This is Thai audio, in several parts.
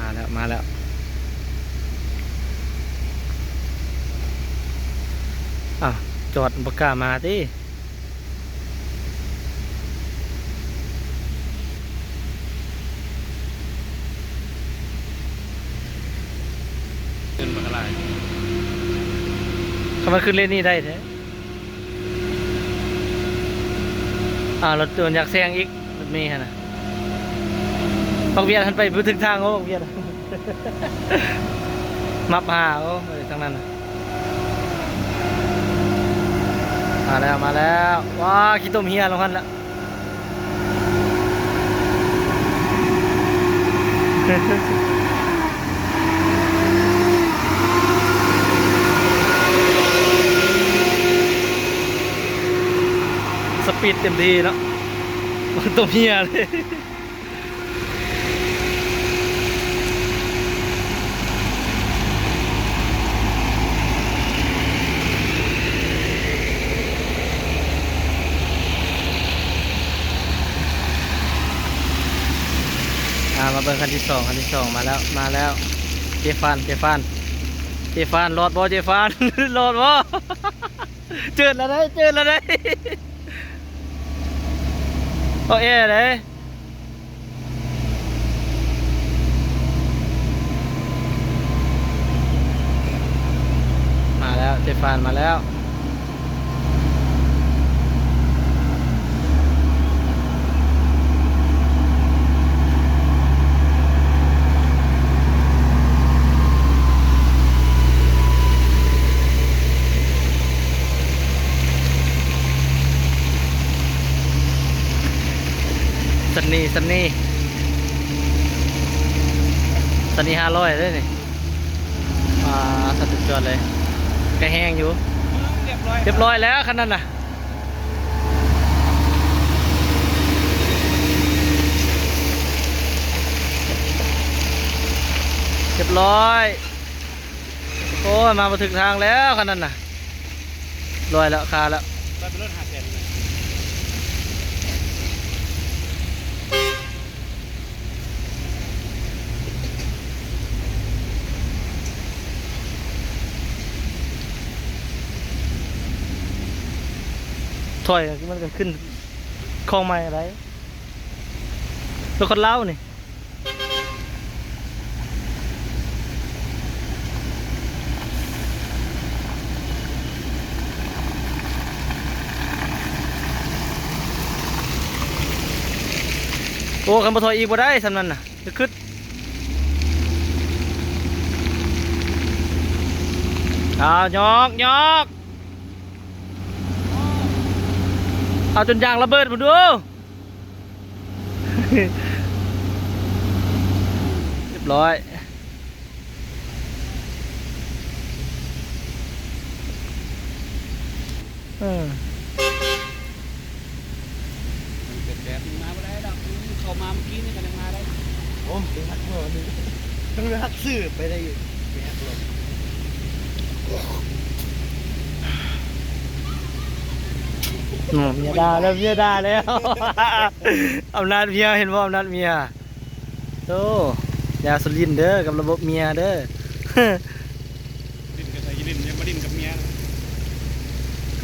มาแล้วอ่ะจอดปากกามาดิขึ้นมาอะไรเขามาขึ้นเล่นนี่ได้แท้รถตัวอยากแซงอีกรถเมล์นะบางเวียนทันไปพื้นถึงทางโอ้บางเวียน มับหาโอ้ทางนั้นมาแล้วว้าขี้ต้มเฮียลงคันแล้ว สปีดเต็มที่เนาะมันต้มเฮียเลยมาเบิ่งคันที่สองมาแล้วเจฟานรอดบ่เจฟาน รอดบ่เจอแล้วได้เอาแอร์เลยมาแล้วเจฟานมาแล้วสันนี่500เลยนี่สัตว์สุดยอดเลยแกแห้งอยู่เรียบร้อยแล้วคันนั้นน่ะเรียบร้อยโอ้ยมาถึงทางแล้วคันนั้นน่ะลอยแล้วคาแล้วเป็นรถ500,000ถอยมันก็ขึ้นคลองใหม่อะไรรถคนเล่านี่โอ้คันบ่ถอยอีกบ่ได้สำนั้นน่ะจะขึ้นยอกเอาจนยางระเบิดมาดู เรียบร้อยเป็นแบบมาไม่ได้ดอกเข้ามาเมื่อกี้นี่ก็ยังมาได้โอ้เป็นฮักเมอร์นี่ต้องฮักซื้อไปได้อยู่เป็นฮักลมเมียด่าแล้ว อำนาจเมียเห็นว่าอำนาจเมียโตยาสุรินเด้อกับระบบเมียเด้อ ดินกับไอ้ดินยังมาดินกับเมีย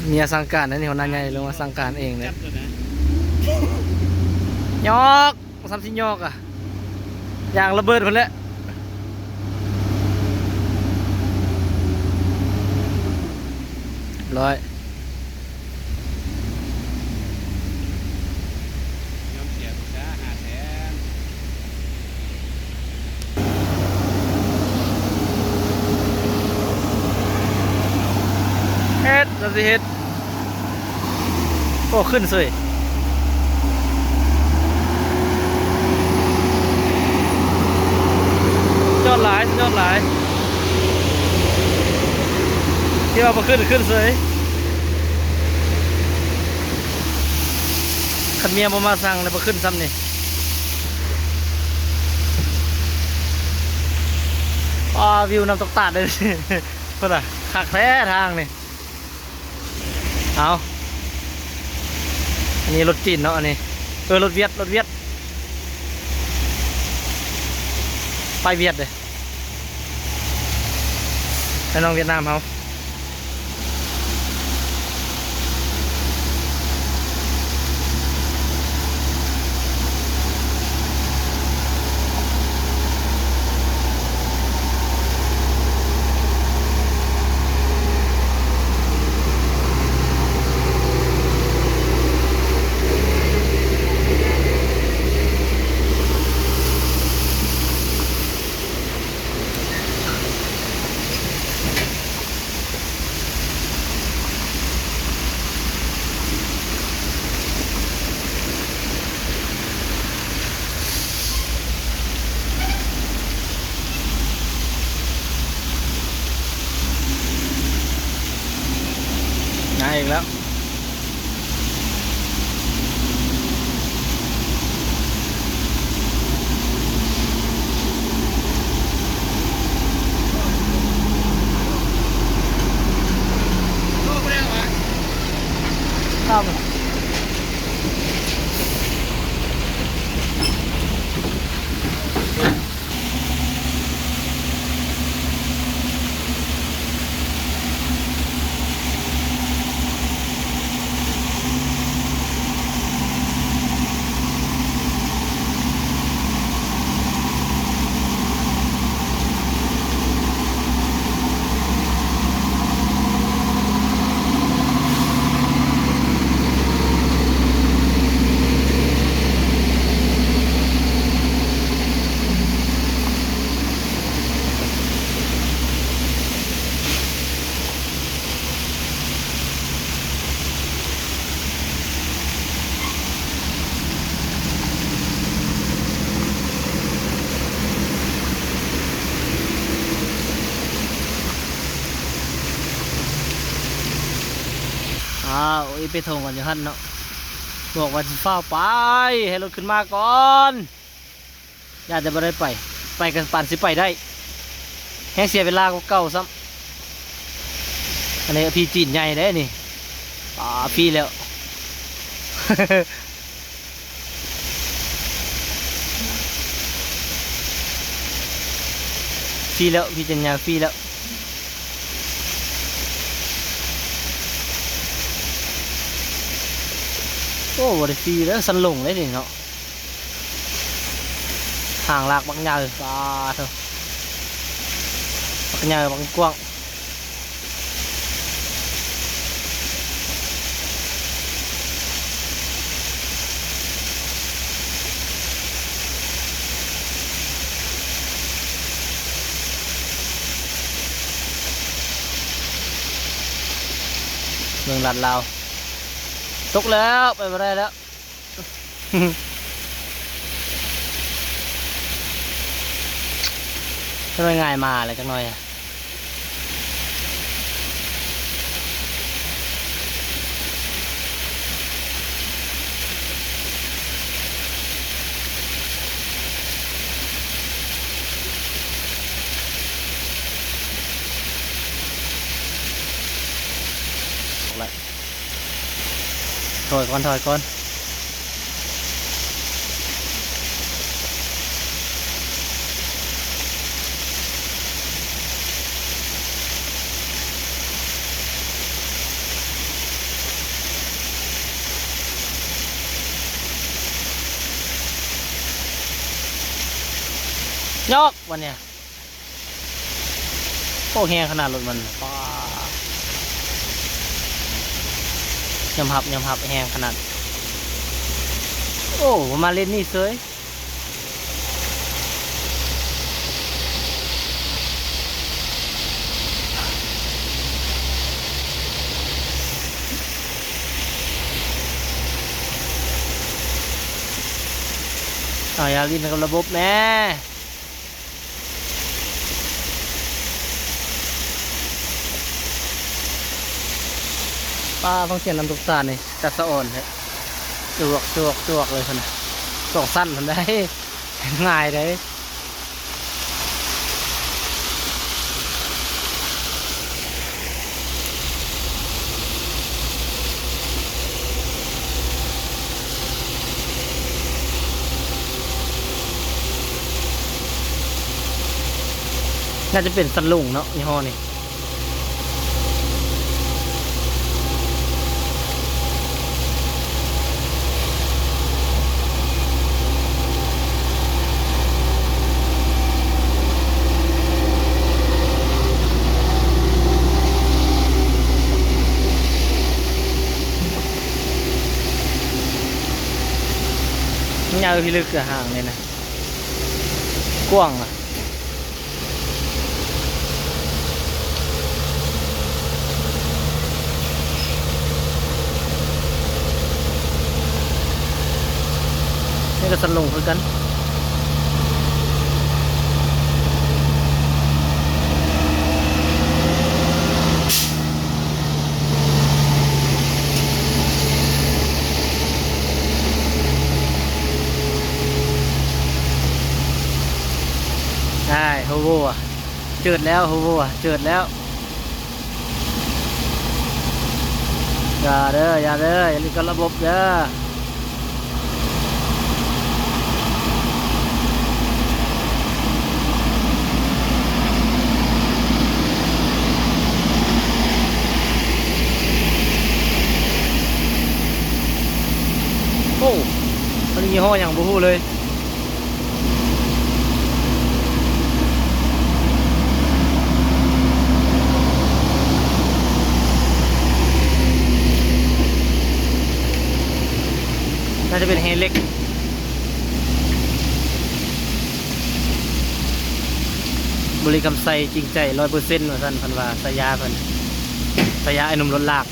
เมียสั่งการนั่นนี่หัวหน้าใหญ่ลงมาสั่งการเองเลย จัดเลยนะ ยอกซ้ำสิยอกอ่ะยางระเบิดหมดแล้วร้อยยอมเสียทุกช้า500,000เฮ็ดจะสิเฮ็ดโอ้ขึ้นสวยยอดหลายที่ว่าพอขึ้นสวยขันเมียมาสั่งเลยพอขึ้นซ้ำนี่วิวน้ำตกตาดเลย เพื่อนอะขักแท้ทางนี่เอาอันนี้รถจีนเนาะอันนี้รถเวียด ไปเวียดเลยไปน้องเวียดนามเขาง่ายอีกแล้วข้ามอีไปทงก่อนอยู่ฮั่นเนาะบอกว่าสิฟ้าไปให้รถขึ้นมาก่อนญาติจะไม่ได้ไปกันปั่นสิไปได้แห้งเสียเวลาก็เก่าซ้ำอันนี้พี่จีนใหญ่ได้นี่พี่แล้ว พี่แล้วพี่จีนใหญ่พี่แล้วโอ้บริฟีแล้วสันหลงเลยนี่เนาะห่างหลากบางใหญ่ปลาเถอะบางใหญ่บางกว้างเมืองลัดลาวตกแล้วไปไม่ได้แล้ว ทำไมง่ายมาอะไรจังหน่อยถอยก่อนถอยก่อนยกวันเนี้ยโอ้แหงขนาดรถมันป้ายำหับแหงขนาดโอ้มาเล่นนี่เซยอย่าลิ้นกับระบบแม่ป้าต้องเสียน้ำตกตาลนี่จัดสะอ่อนฮะจวกเลยคนน่ะสองสั้นทำได้ ง่ายเลย น่าจะเป็นสันลุงเนาะยี่ห้อนี้ยาวพิลึกกับห่างเลยนะกว้างอ่ะนี่ก็สันลงคือกันใช่โฮโวอ่ะเจิดแล้วโฮโวอ่ะเจิดแล้วอย่าเด้ออย่าเด้ออย่าลืมกับระบบเด้อโอ้มันยี่ห้ออย่างบูฮู้เลยน่าจะเป็นเฮเล็กบริกรรมใส่จริงใจ100%ว่าท่านพันว่าสายาเพิ่นสายาไอ้หนุ่มรถลาก